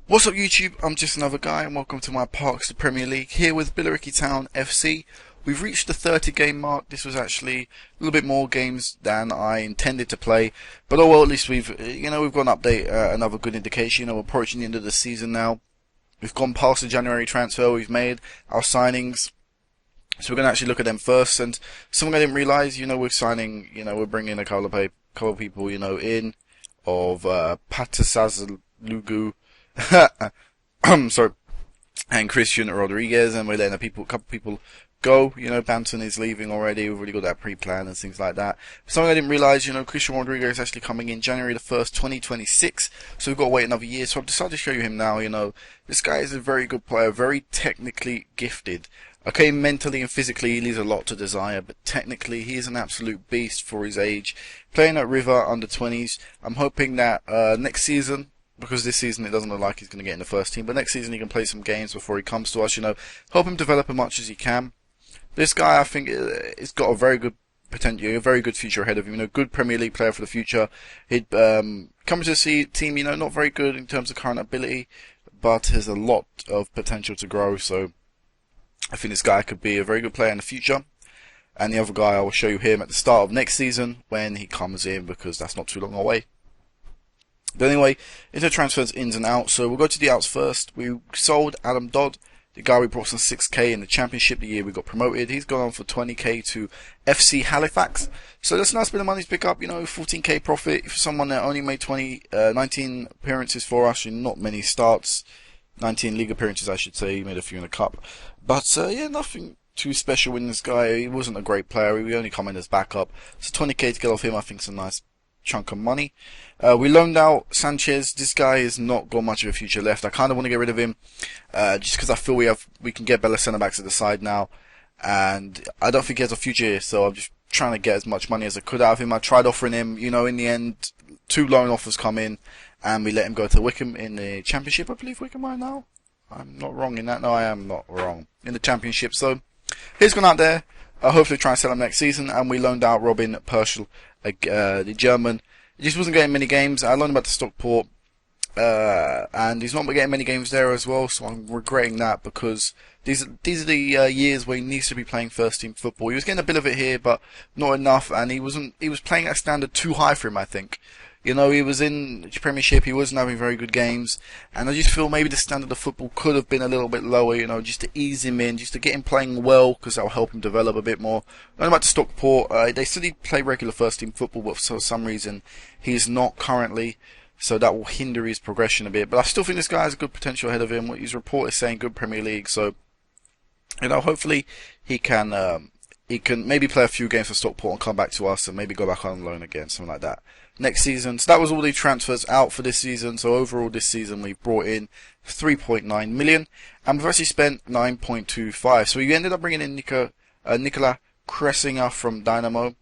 What's up YouTube, I'm just another guy and welcome to my Parks to Premier League here with Billericay Town FC. We've reached the 30 game mark. This was actually a little bit more games than I intended to play, but oh well, at least we've got an update, another good indication. We're approaching the end of the season now. We've gone past the January transfer, we've made our signings, so we're going to actually look at them first. And something I didn't realise, we're signing, we're bringing a couple of people, in of Patasazlugu. Sorry, and Christian Rodriguez, and we're letting a couple people go. Banton is leaving already. We've already got that pre-plan and things like that. Something I didn't realise, Christian Rodriguez is actually coming in January the 1st, 2026. So we've got to wait another year. So I've decided to show you him now. This guy is a very good player, very technically gifted. Okay, mentally and physically he leaves a lot to desire, but technically he is an absolute beast for his age. Playing at River under 20s. I'm hoping that next season, because this season it doesn't look like he's going to get in the first team, but next season he can play some games before he comes to us, help him develop as much as he can. This guy, I think, has got a very good potential, a very good future ahead of him, good Premier League player for the future. He'd come to the team, not very good in terms of current ability, but has a lot of potential to grow, so I think this guy could be a very good player in the future. And the other guy, I will show you him at the start of next season when he comes in, because that's not too long away. But anyway, into transfers ins and outs. So we'll go to the outs first. We sold Adam Dodd, the guy we brought on 6k in the Championship the year we got promoted. He's gone on for 20k to FC Halifax. So that's a nice bit of money to pick up, 14k profit for someone that only made 19 appearances for us, and not many starts. 19 league appearances, I should say. He made a few in the cup. But yeah, nothing too special in this guy. He wasn't a great player. He only come in as backup. So 20k to get off him, I think, is a nice chunk of money. We loaned out Sanchez. This guy has not got much of a future left. I kind of want to get rid of him, just because I feel we can get better centre backs at the side now, and I don't think he has a future here. So I'm just trying to get as much money as I could out of him. I tried offering him, in the end, 2 loan offers come in, and we let him go to Wickham in the Championship. I believe Wickham right now. I'm not wrong in that. No, I am not wrong in the Championship. So he's gone out there. Hopefully try and sell him next season. And we loaned out Robin Perschel, the German. He just wasn't getting many games. I loaned him back to Stockport, and he's not getting many games there as well. So I'm regretting that, because these are the years where he needs to be playing first team football. He was getting a bit of it here, but not enough. And he was playing at a standard too high for him, I think. He was in the Premiership, he wasn't having very good games, and I just feel maybe the standard of football could have been a little bit lower, just to ease him in, just to get him playing well, because that will help him develop a bit more. Going back to Stockport, they said he'd play regular first team football, but for some reason he's not currently, so that will hinder his progression a bit. But I still think this guy has a good potential ahead of him. His report is saying good Premier League, so hopefully he can maybe play a few games for Stockport and come back to us and maybe go back on loan again, something like that, next season. So that was all the transfers out for this season. So overall this season we've brought in 3.9 million, and we've actually spent 9.25. So we ended up bringing in Nikola Kresinger from Dynamo.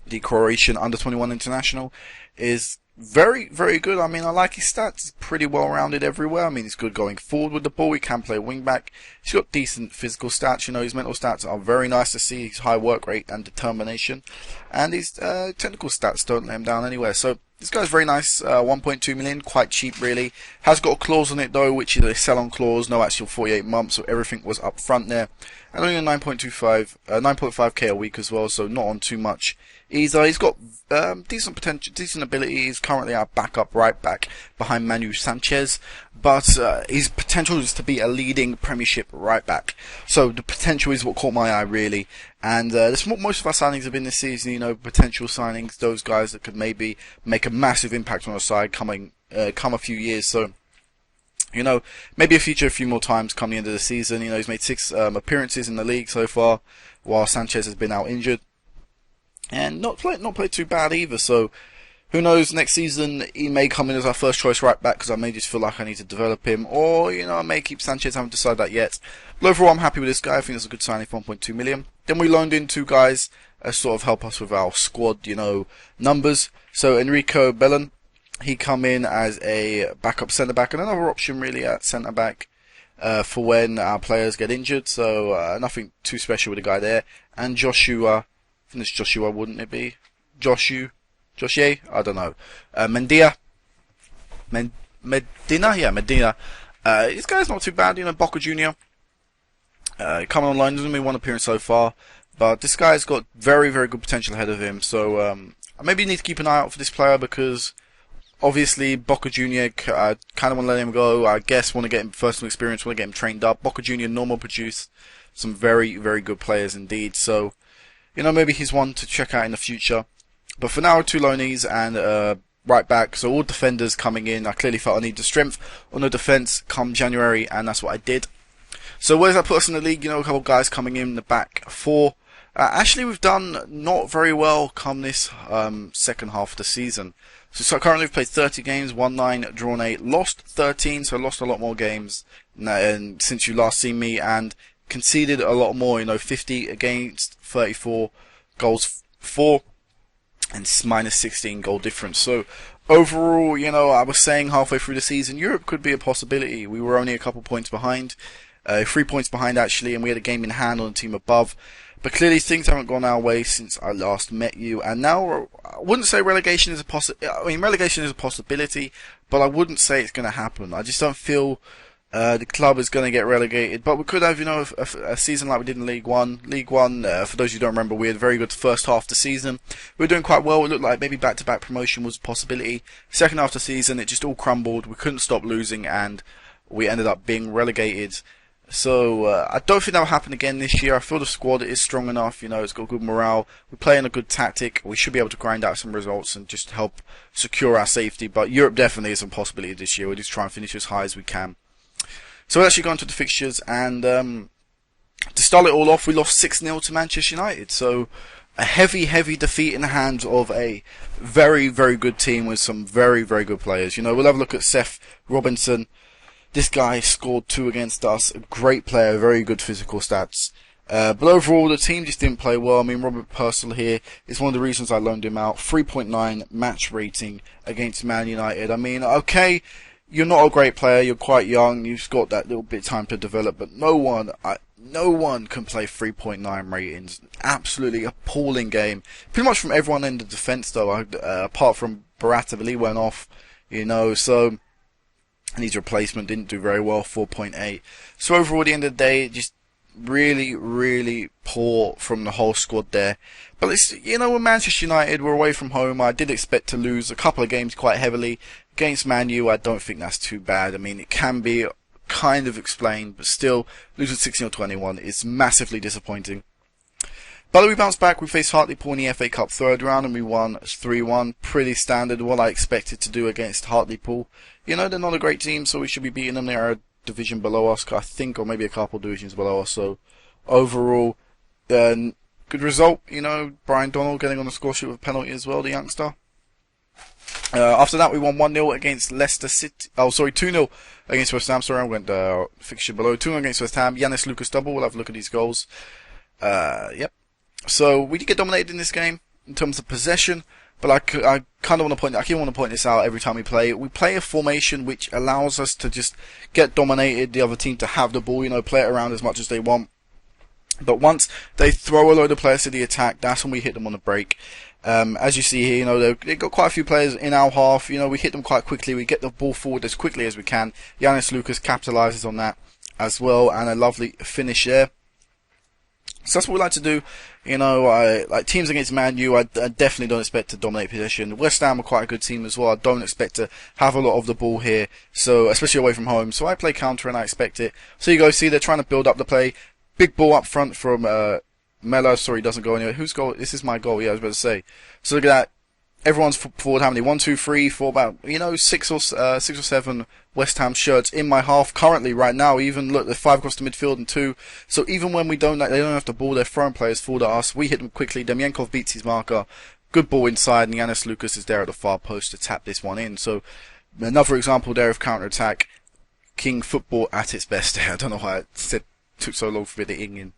The Croatian under-21 international is very, very good. I mean, I like his stats. He's pretty well-rounded everywhere. I mean, he's good going forward with the ball. He can play wing-back. He's got decent physical stats. His mental stats are very nice to see. His high work rate and determination. And his technical stats don't let him down anywhere. So this guy's very nice. 1.2 million, quite cheap, really. Has got a clause on it, though, which is a sell-on clause. No actual 48 months, so everything was up front there. And only a 9.5k a week as well, so not on too much. He's got decent potential, decent ability. He's currently our backup right back behind Manu Sanchez, but his potential is to be a leading Premiership right back. So the potential is what caught my eye, really. And that's what most of our signings have been this season. Potential signings, those guys that could maybe make a massive impact on our side come a few years. So maybe a few more times come the end of the season. He's made 6 appearances in the league so far, while Sanchez has been out injured. And not played too bad either, so who knows, next season he may come in as our first choice right back, because I may just feel like I need to develop him, or I may keep Sanchez. I haven't decided that yet. But overall I'm happy with this guy. I think it's a good signing for 1.2 million. Then we loaned in 2 guys sort of help us with our squad, numbers. So Enrico Bellon, he come in as a backup centre back, and another option really at centre back for when our players get injured, so nothing too special with the guy there. And Joshua, I think it's Joshua, wouldn't it be? Joshua? I don't know. Mendia. Medina. Yeah, Medina. This guy's not too bad, you know, Boca Junior. Coming online, doesn't mean one appearance so far, but this guy's got very, very good potential ahead of him. So maybe you need to keep an eye out for this player because obviously Boca Junior kind of want to let him go. I guess want to get him personal experience, want to get him trained up. Boca Junior normal produce some very, very good players indeed. So you know, maybe he's one to check out in the future. But for now, 2 loanees and right back, so all defenders coming in. I clearly felt I needed strength on the defence come January, and that's what I did. So where does that put us in the league? You know, a couple of guys coming in the back 4. Actually, we've done not very well come this second half of the season. So currently we've played 30 games, won 9, drawn 8, lost 13, so lost a lot more games and since you last seen me, and conceded a lot more, you know, 50 against 34, goals 4, and minus 16 goal difference. So overall, you know, I was saying halfway through the season, Europe could be a possibility. We were only a couple points behind. 3 points behind actually, and we had a game in hand on the team above. But clearly things haven't gone our way since I last met you, and now I wouldn't say relegation is relegation is a possibility, but I wouldn't say it's going to happen. I just don't feel the club is going to get relegated, but we could have, you know, a season like we did in League One. League One, for those who don't remember, we had a very good first half of the season. We were doing quite well. It looked like maybe back-to-back promotion was a possibility. Second half of the season, it just all crumbled. We couldn't stop losing, and we ended up being relegated. So I don't think that will happen again this year. I feel the squad is strong enough, you know, it's got good morale. We're playing a good tactic. We should be able to grind out some results and just help secure our safety. But Europe definitely is a possibility this year. We'll just try and finish as high as we can. So we'll actually go into the fixtures, and to start it all off, we lost 6-0 to Manchester United. So a heavy, heavy defeat in the hands of a very, very good team with some very, very good players. You know, we'll have a look at Seth Robinson. This guy scored 2 against us. A great player, very good physical stats. But overall, the team just didn't play well. I mean, Robert Purcell here is one of the reasons I loaned him out. 3.9 match rating against Man United. I mean, okay, you're not a great player. You're quite young. You've got that little bit of time to develop. But no one can play 3.9 ratings. Absolutely appalling game. Pretty much from everyone in the defence, though. Apart from Barata, but he went off. You know, so. And his replacement didn't do very well, 4.8. So overall, at the end of the day, just really, really poor from the whole squad there. But it's, you know, with Manchester United, we're away from home. I did expect to lose a couple of games quite heavily. Against Man U, I don't think that's too bad. I mean, it can be kind of explained, but still, losing 16-21 is massively disappointing. But we bounced back. We faced Hartlepool in the FA Cup third round, and we won 3-1. Pretty standard, what I expected to do against Hartlepool. You know, they're not a great team, so we should be beating them. They're a division below us, I think, or maybe a couple divisions below us. So, overall, good result. You know, Brian Donald getting on the score sheet with a penalty as well, the youngster. After that, we won 1-0 against Leicester City. Oh, sorry, 2-0 against West Ham. Sorry, I went fixture below. 2-0 against West Ham. Yanis Lucas double. We'll have a look at these goals. Yep. So we did get dominated in this game in terms of possession, but I kind of want to point. I keep want to point this out every time we play. We play a formation which allows us to just get dominated. The other team to have the ball, you know, play it around as much as they want. But once they throw a load of players to the attack, that's when we hit them on the break. As you see here, you know, they've got quite a few players in our half. You know, we hit them quite quickly. We get the ball forward as quickly as we can. Yanis Lucas capitalises on that as well, and a lovely finish there. So that's what we like to do. You know, like teams against Man U, I definitely don't expect to dominate possession. West Ham are quite a good team as well. I don't expect to have a lot of the ball here, so especially away from home. So I play counter and I expect it. So you go see they're trying to build up the play. Big ball up front from Mella. Sorry, doesn't go anywhere. Whose goal? This is my goal. Yeah, I was about to say. So look at that. Everyone's forward. How many? 1, 2, 3, 4. About 6 or 7 West Ham shirts in my half currently right now. Even look, the 5 across the midfield and 2. So even when they don't have the ball, they're throwing players forward at us. We hit them quickly. Demyankov beats his marker. Good ball inside, and Yanis Lucas is there at the far post to tap this one in. So another example there of counter attack. King football at its best. I don't know why it took so long for it to in.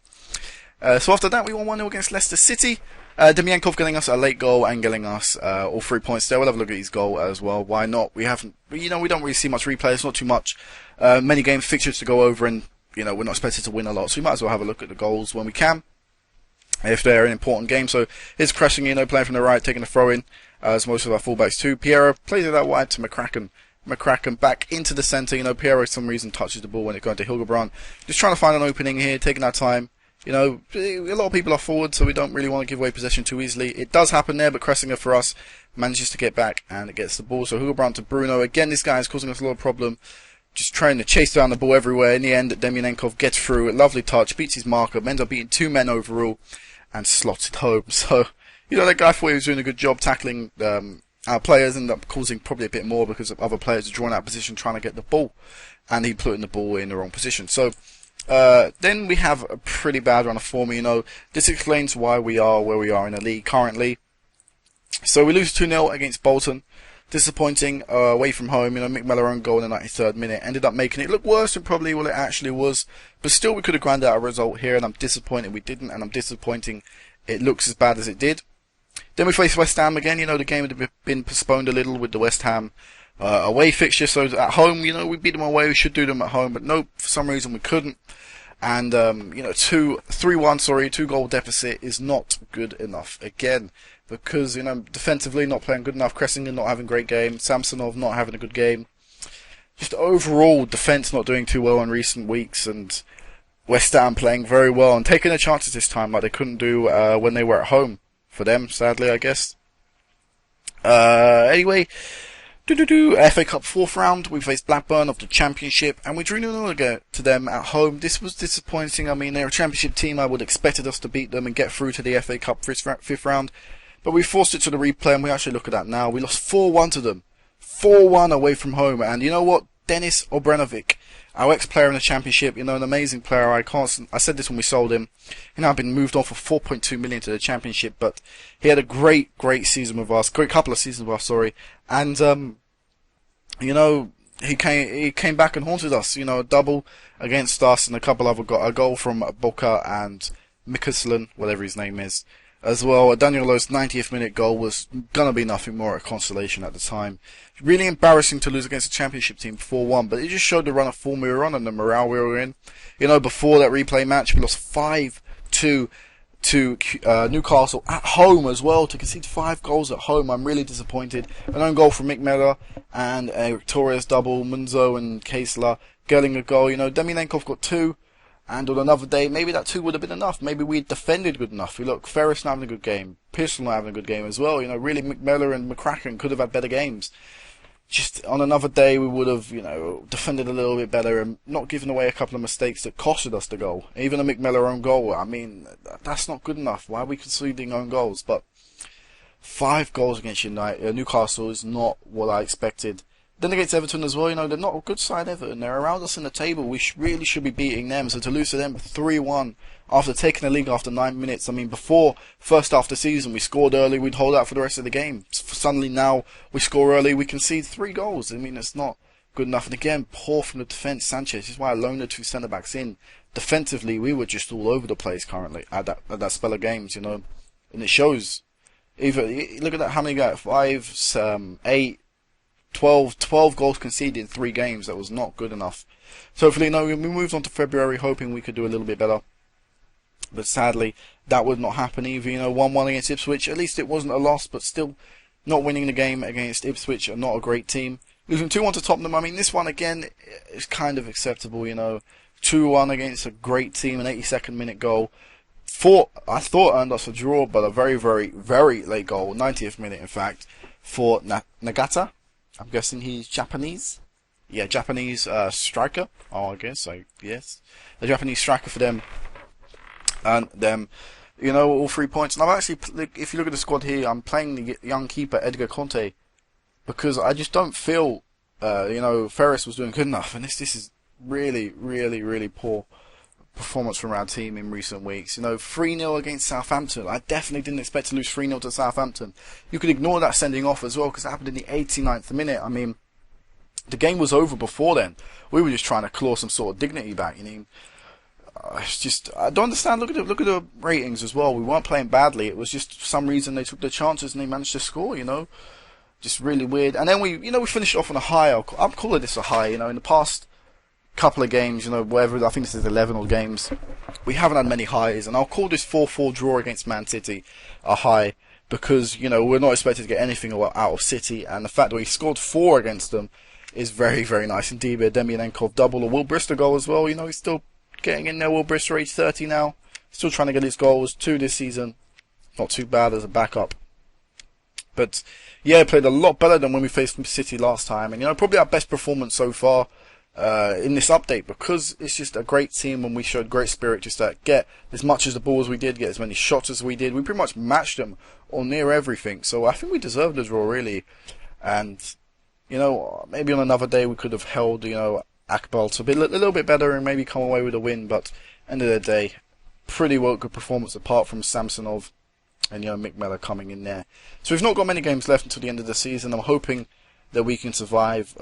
So after that, we won 1-0 against Leicester City. Demyankov getting us a late goal and getting us all 3 points there. We'll have a look at his goal as well. Why not? We don't really see much replay. It's not too much. Many game fixtures to go over, and we're not expected to win a lot, so we might as well have a look at the goals when we can, if they're an important game. So here's Cressing, playing from the right, taking the throw in, as most of our fullbacks too. Piero plays it out wide to McCracken, McCracken back into the centre. You know, Piero, for some reason, touches the ball when it's going to Hildebrand. Just trying to find an opening here, taking our time. You know, a lot of people are forward, so we don't really want to give away possession too easily. It does happen there, but Kressinger for us manages to get back and it gets the ball. So Hildebrand to Bruno. Again, this guy is causing us a lot of problem. Just trying to chase down the ball everywhere. In the end, Demyanenkov gets through. A lovely touch, beats his marker, ends up beating 2 men overall, and slots it home. So, you know, that guy thought he was doing a good job tackling our players, ended up causing probably a bit more because of other players drawing out position trying to get the ball, and he put in the ball in the wrong position. So, then we have a pretty bad run of form. You know, this explains why we are where we are in the league currently. So we lose 2-0 against Bolton. Disappointing away from home. You know, Mick Mellor own goal in the 93rd minute. Ended up making it look worse than probably what it actually was. But still, we could have ground out a result here, and I'm disappointed we didn't, and I'm disappointing it looks as bad as it did. Then we face West Ham again. You know, the game had been postponed a little with the West Ham away fixture. So at home, you know, we beat them away. We should do them at home. But no, for some reason we couldn't. And, you know, 3-1, 2-goal deficit is not good enough. Again, because, you know, defensively not playing good enough, Kressinger not having a great game, Samsonov not having a good game. Just overall, defence not doing too well in recent weeks, and West Ham playing very well and taking their chances this time like they couldn't do when they were at home. For them, sadly, I guess. Anyway, FA Cup 4th round, we faced Blackburn of the Championship, and we drew 0-0 to them at home. This was disappointing. I mean, they're a Championship team. I would have expected us to beat them and get through to the FA Cup 5th round. But we forced it to the replay, and we actually look at that now. We lost 4-1 to them. 4-1 away from home. And you know what? Dennis Obrenovic, our ex-player in the Championship, you know, an amazing player. I said this when we sold him. He's now been moved on for 4.2 million to the Championship, but he had a great season with us. Great couple of seasons with us, sorry. And, you know, he came back and haunted us. You know, a double against us and a couple other a goal from Boca and Mikkelsen, whatever his name is. As well, Daniel's 90th minute goal was gonna be nothing more a consolation at the time. Really embarrassing to lose against a Championship team 4-1, but it just showed the run of form we were on and the morale we were in. You know, before that replay match, we lost 5-2 to Newcastle at home as well. To concede 5 goals at home, I'm really disappointed. An own goal from Mick Mellor and a Victoria's double, Munzo and Kaesler getting a goal. You know, Demyanenkov got 2. And on another day, maybe that 2 would have been enough. Maybe we defended good enough. We look, Ferris not having a good game. Pearson not having a good game as well. You know, really, McMillan and McCracken could have had better games. Just on another day, we would have, you know, defended a little bit better and not given away a couple of mistakes that costed us the goal. Even a McMillan own goal. I mean, that's not good enough. Why are we conceding own goals? But 5 goals against Newcastle is not what I expected. Then against Everton as well, you know, they're not a good side, Everton. They're around us in the table. We really should be beating them. So to lose to them 3-1 after taking the league after 9 minutes. I mean, before, first half of the season, we scored early, we'd hold out for the rest of the game. Suddenly now, we score early, we concede 3 goals. I mean, it's not good enough. And again, poor from the defence. Sanchez, this is why I loaned the 2 centre-backs in. Defensively, we were just all over the place currently at that spell of games, you know. And it shows. Look at that, how many got 5, 8, 12 goals conceded in 3 games. That was not good enough. So hopefully, no, we moved on to February hoping we could do a little bit better. But sadly, that would not happen either. You know, 1-1 against Ipswich. At least it wasn't a loss, but still not winning the game against Ipswich are not a great team. Losing 2-1 to Tottenham. I mean, this one again is kind of acceptable, you know. 2-1 against a great team, an 82nd minute goal. I thought earned us a draw, but a very, very, very late goal, 90th minute in fact, for Nagata. I'm guessing he's Japanese. Yeah, Japanese striker. Oh, I guess. Yes. The Japanese striker for them. And them, you know, all 3 points. And I'm actually, if you look at the squad here, I'm playing the young keeper, Edgar Conte. Because I just don't feel, you know, Ferris was doing good enough. And this is really, really, really poor performance from our team in recent weeks. You know, 3-0 against Southampton. I definitely didn't expect to lose 3-0 to Southampton. You could ignore that sending off as well, because it happened in the 89th minute. I mean, the game was over before then. We were just trying to claw some sort of dignity back, you know. It's just, I don't understand. Look at the ratings as well. We weren't playing badly. It was just for some reason they took their chances and they managed to score, you know. Just really weird. And then we finished off on a high. I'm calling this a high, you know. In the past couple of games, you know, whatever, I think this is 11 odd games, we haven't had many highs, and I'll call this 4-4 draw against Man City a high, because, you know, we're not expected to get anything out of City, and the fact that we scored 4 against them is very, very nice indeed. A Demianenkov double, a Will Brister goal as well. You know, he's still getting in there. Will Brister, age 30 now. Still trying to get his goals. 2 this season. Not too bad as a backup. But, yeah, played a lot better than when we faced City last time. And, you know, probably our best performance so far in this update, because it's just a great team and we showed great spirit just to get as much as the ball as we did, get as many shots as we did. We pretty much matched them on near everything. So I think we deserved a draw, really. And, you know, maybe on another day we could have held, you know, Akbal to be a little bit better and maybe come away with a win. But end of the day, pretty well good performance apart from Samsonov and, you know, Mick Mellor coming in there. So we've not got many games left until the end of the season. I'm hoping that we can survive.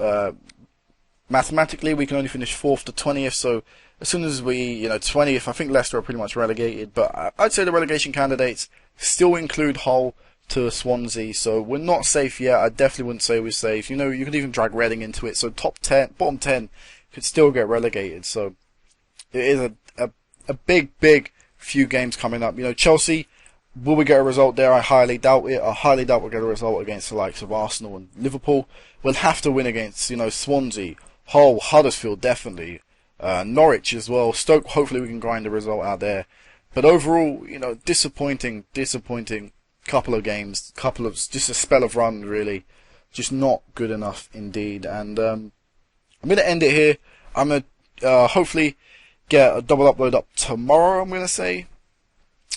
Mathematically, we can only finish 4th to 20th. So as soon as we, you know, 20th, I think Leicester are pretty much relegated. But I'd say the relegation candidates still include Hull to Swansea. So we're not safe yet. I definitely wouldn't say we're safe. You know, you could even drag Reading into it. So top 10, bottom 10 could still get relegated. So it is a big few games coming up. You know, Chelsea, will we get a result there? I highly doubt it. I highly doubt we'll get a result against the likes of Arsenal and Liverpool. We'll have to win against, you know, Swansea, Hull, Huddersfield, definitely. Norwich as well. Stoke, hopefully we can grind a result out there. But overall, you know, disappointing couple of games, just a spell of run, really. Just not good enough indeed. And I'm going to end it here. I'm going to hopefully get a double upload up tomorrow, I'm going to say.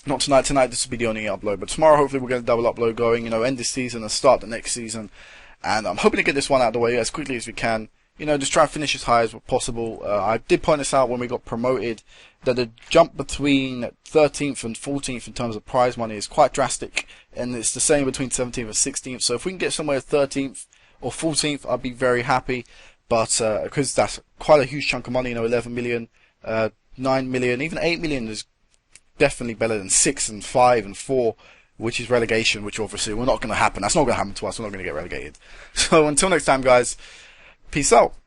Not tonight. Tonight this will be the only upload. But tomorrow, hopefully, we'll get a double upload going. You know, end this season and start the next season. And I'm hoping to get this one out of the way as quickly as we can. You know, just try and finish as high as possible. I did point this out when we got promoted, that the jump between 13th and 14th in terms of prize money is quite drastic. And it's the same between 17th and 16th. So if we can get somewhere 13th or 14th, I'd be very happy. But because that's quite a huge chunk of money, you know, 11 million, 9 million, even 8 million is definitely better than 6 and 5 and 4, which is relegation, which obviously we're not going to happen. That's not going to happen to us. We're not going to get relegated. So until next time, guys, peace out.